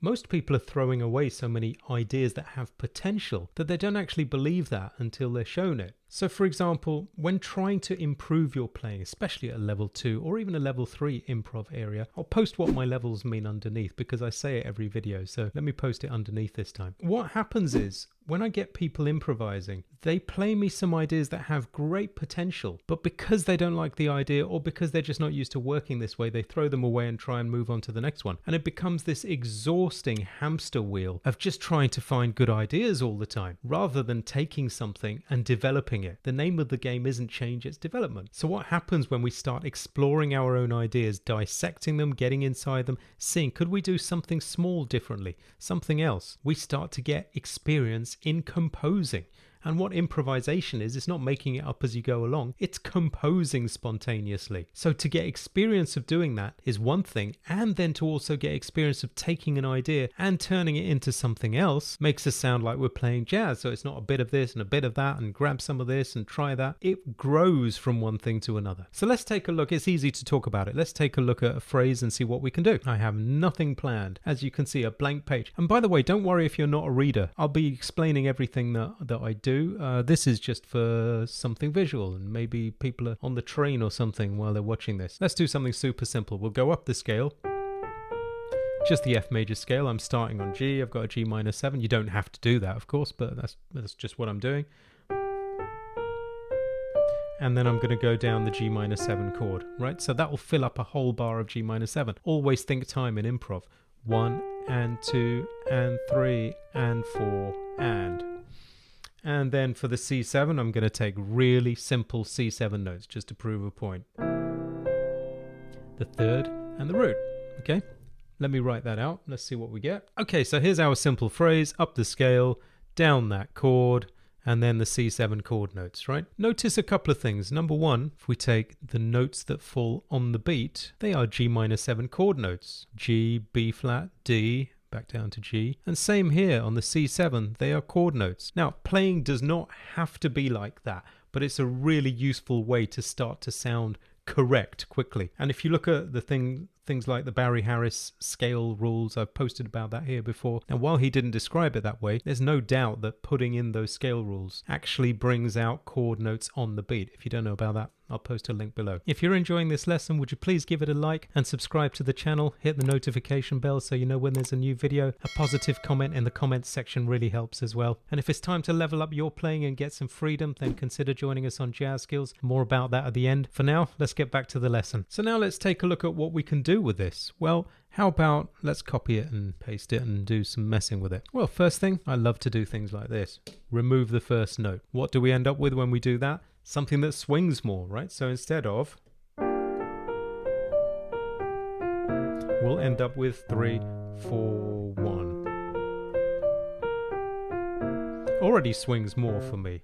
Most people are throwing away so many ideas that have potential that they don't actually believe that until they're shown it. So for example, when trying to improve your playing, especially at a level 2 or even a level 3 improv area, I'll post what my levels mean underneath because I say it every video, so let me post it underneath this time. What happens is, when I get people improvising, they play me some ideas that have great potential, but because they don't like the idea or because they're just not used to working this way, they throw them away and try and move on to the next one. And it becomes this exhausting hamster wheel of just trying to find good ideas all the time, rather than taking something and developing it. The name of the game isn't change, it's development. So what happens when we start exploring our own ideas, dissecting them, getting inside them, seeing could we do something small differently, something else? We start to get experience in composing. And what improvisation is, it's not making it up as you go along, it's composing spontaneously. So to get experience of doing that is one thing, and then to also get experience of taking an idea and turning it into something else makes us sound like we're playing jazz. So it's not a bit of this and a bit of that and grab some of this and try that. It grows from one thing to another. So let's take a look. It's easy to talk about it. Let's take a look at a phrase and see what we can do. I have nothing planned. As you can see, a blank page. And by the way, don't worry if you're not a reader. I'll be explaining everything that I do. This is just for something visual, and maybe people are on the train or something while they're watching this. Let's do something super simple. We'll go up the scale, just the F major scale. I'm starting on G. I've got a G minor 7. You don't have to do that, of course, but that's just what I'm doing. And then I'm going to go down the G minor 7 chord, right? So that will fill up a whole bar of G minor 7. Always think time in improv. 1 and 2 and 3 and 4 and then for the C7, I'm going to take really simple C7 notes just to prove a point. The third and the root. Okay, let me write that out. Let's see what we get. Okay, so here's our simple phrase. Up the scale, down that chord, and then the C7 chord notes, right? Notice a couple of things. Number one, if we take the notes that fall on the beat, they are G minor 7 chord notes. G, B flat, D, back down to G. And same here on the C7, they are chord notes. Now, playing does not have to be like that, but it's a really useful way to start to sound correct quickly. And if you look at the things like the Barry Harris scale rules, I've posted about that here before. And while he didn't describe it that way, there's no doubt that putting in those scale rules actually brings out chord notes on the beat. If you don't know about that, I'll post a link below. If you're enjoying this lesson, would you please give it a like and subscribe to the channel? Hit the notification bell so you know when there's a new video. A positive comment in the comments section really helps as well. And if it's time to level up your playing and get some freedom, then consider joining us on Jazz Skills. More about that at the end. For now, let's get back to the lesson. So now let's take a look at what we can do with this. Well, how about let's copy it and paste it and do some messing with it. Well, first thing, I love to do things like this. Remove the first note. What do we end up with when we do that? Something that swings more, right? So instead of, we'll end up with 3, 4, 1. Already swings more for me.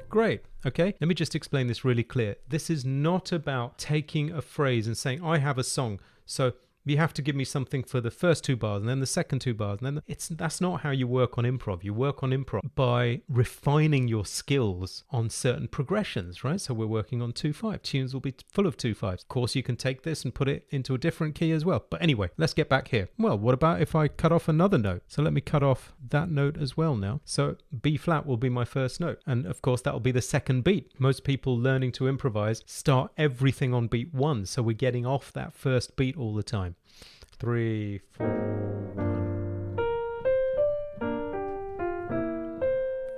Great. Okay, let me just explain this really clear. This is not about taking a phrase and saying, I have a song, so you have to give me something for the first 2 bars and then the second 2 bars. And then that's not how you work on improv. You work on improv by refining your skills on certain progressions, right? So we're working on 2/5. Tunes will be full of 2/5s. Of course, you can take this and put it into a different key as well. But anyway, let's get back here. Well, what about if I cut off another note? So let me cut off that note as well now. So B flat will be my first note. And of course, that will be the second beat. Most people learning to improvise start everything on beat 1. So we're getting off that first beat all the time. 3, 4, 1.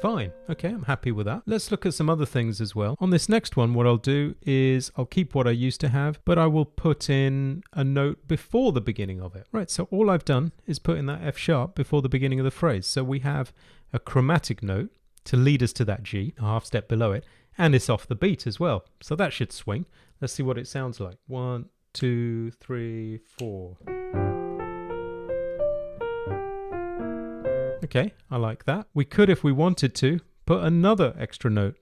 Fine. Okay, I'm happy with that. Let's look at some other things as well. On this next one, what I'll do is I'll keep what I used to have, but I will put in a note before the beginning of it. Right, so all I've done is put in that F sharp before the beginning of the phrase. So we have a chromatic note to lead us to that G, a half step below it, and it's off the beat as well. So that should swing. Let's see what it sounds like. 1, 2, 3, 4. Okay, I like that. We could, if we wanted to, put another extra note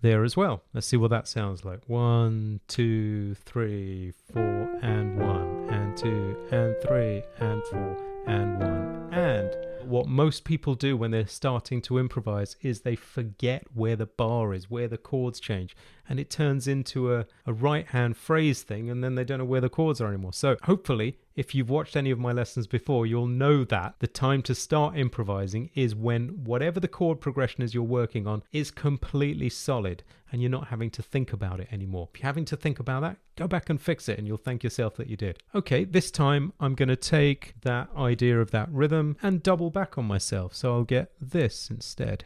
there as well. Let's see what that sounds like. 1, 2, 3, 4, and 1, and 2, and 3, and 4, and 1, and what most people do when they're starting to improvise is they forget where the bar is, where the chords change. and it turns into a right hand phrase thing, and then they don't know where the chords are anymore. So hopefully, if you've watched any of my lessons before, you'll know that the time to start improvising is when whatever the chord progression is you're working on is completely solid and you're not having to think about it anymore. If you're having to think about that, go back and fix it and you'll thank yourself that you did. Okay, this time I'm going to take that idea of that rhythm and double back on myself. So I'll get this instead.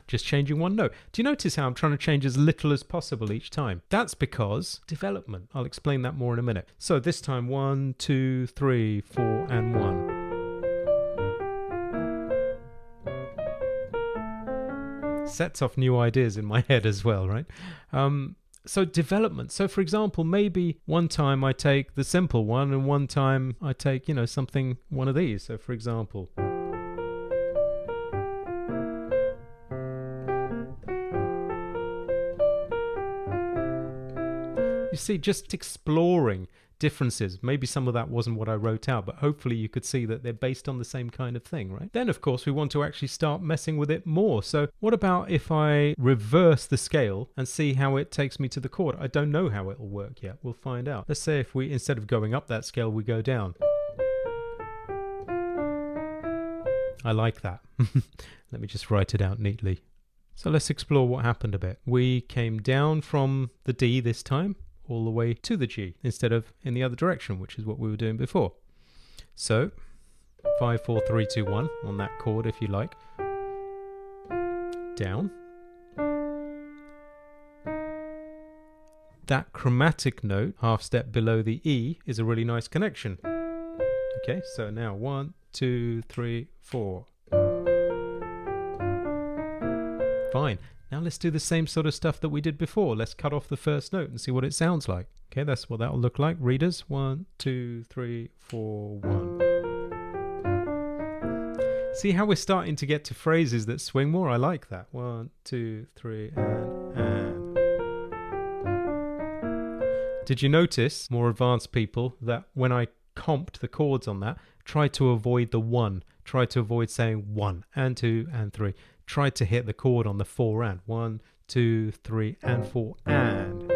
Just changing one note. Do you notice how I'm trying to change as little as possible each time? That's because development. I'll explain that more in a minute. So this time 1, 2, 3, 4, and 1. Sets off new ideas in my head as well, right? So development. So for example, maybe one time I take the simple one and one time I take, something, one of these. So for example, you see, just exploring differences. Maybe some of that wasn't what I wrote out, but hopefully you could see that they're based on the same kind of thing, right? Then, of course, we want to actually start messing with it more. So what about if I reverse the scale and see how it takes me to the chord? I don't know how it will work yet. We'll find out. Let's say if we, instead of going up that scale, we go down. I like that. Let me just write it out neatly. So let's explore what happened a bit. We came down from the D this time, all the way to the G instead of in the other direction, which is what we were doing before. So 5, 4, 3, 2, 1 on that chord, if you like. Down. That chromatic note, half step below the E, is a really nice connection. Okay, so now 1, 2, 3, 4. Fine. Now let's do the same sort of stuff that we did before. Let's cut off the first note and see what it sounds like. Okay, that's what that'll look like. Readers, 1, 2, 3, 4, 1. See how we're starting to get to phrases that swing more? I like that. 1, 2, 3, and. Did you notice, more advanced people, that when I comped the chords on that, tried to avoid the 1, tried to avoid saying 1 and 2 and 3. Tried to hit the chord on the 4 and. 1, 2, 3, and 4 and.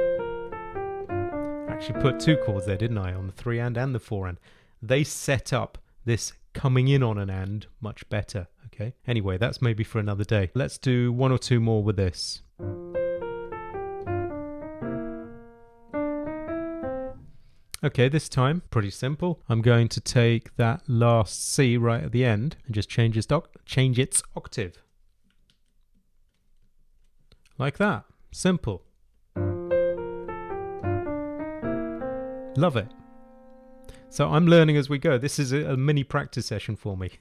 Actually put 2 chords there, didn't I? On the 3 and the 4 and. They set up this coming in on an and much better. Okay. Anyway, that's maybe for another day. Let's do 1 or 2 more with this. Okay, this time, pretty simple. I'm going to take that last C right at the end and just change its octave. Like that. Simple. Love it. So I'm learning as we go. This is a mini practice session for me.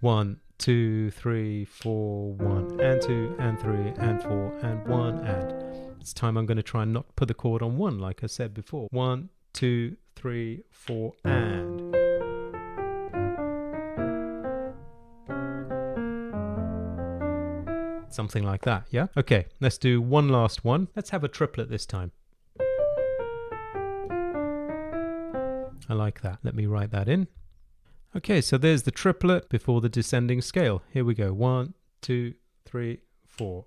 1, 2, 3, 4, 1, and 2, and 3, and 4, and 1, and. This time I'm going to try and not put the chord on 1 like I said before. 1, 2, 3, 4, and. Something like that, yeah? Okay, let's do one last one. Let's have a triplet this time. I like that. Let me write that in. Okay, so there's the triplet before the descending scale. Here we go. 1, 2, 3, 4.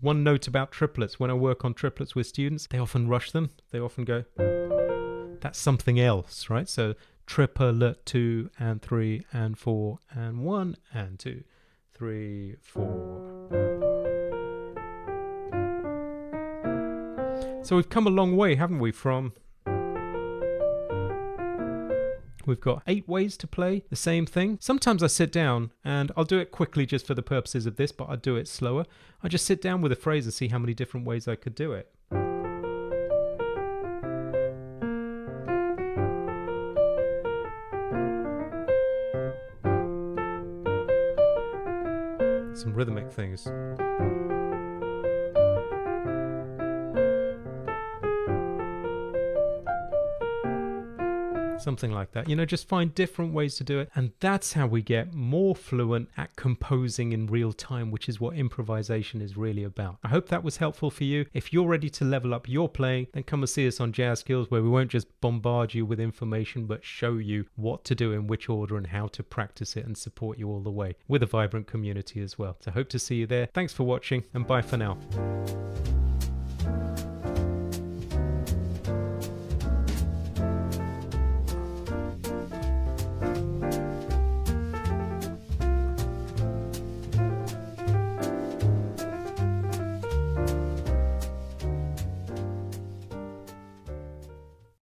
One note about triplets. When I work on triplets with students, they often rush them. They often go, that's something else, right? So triplet 2 and 3 and 4 and 1 and 2, 3, 4. So we've come a long way, haven't we, from... We've got 8 ways to play the same thing. Sometimes I sit down and I'll do it quickly just for the purposes of this, but I'll do it slower. I just sit down with a phrase and see how many different ways I could do it. Some rhythmic things. something like that. You know, just find different ways to do it. And that's how we get more fluent at composing in real time, which is what improvisation is really about. I hope that was helpful for you. If you're ready to level up your playing, then come and see us on Jazz Skills, where we won't just bombard you with information, but show you what to do in which order and how to practice it, and support you all the way with a vibrant community as well. So hope to see you there. Thanks for watching, and bye for now.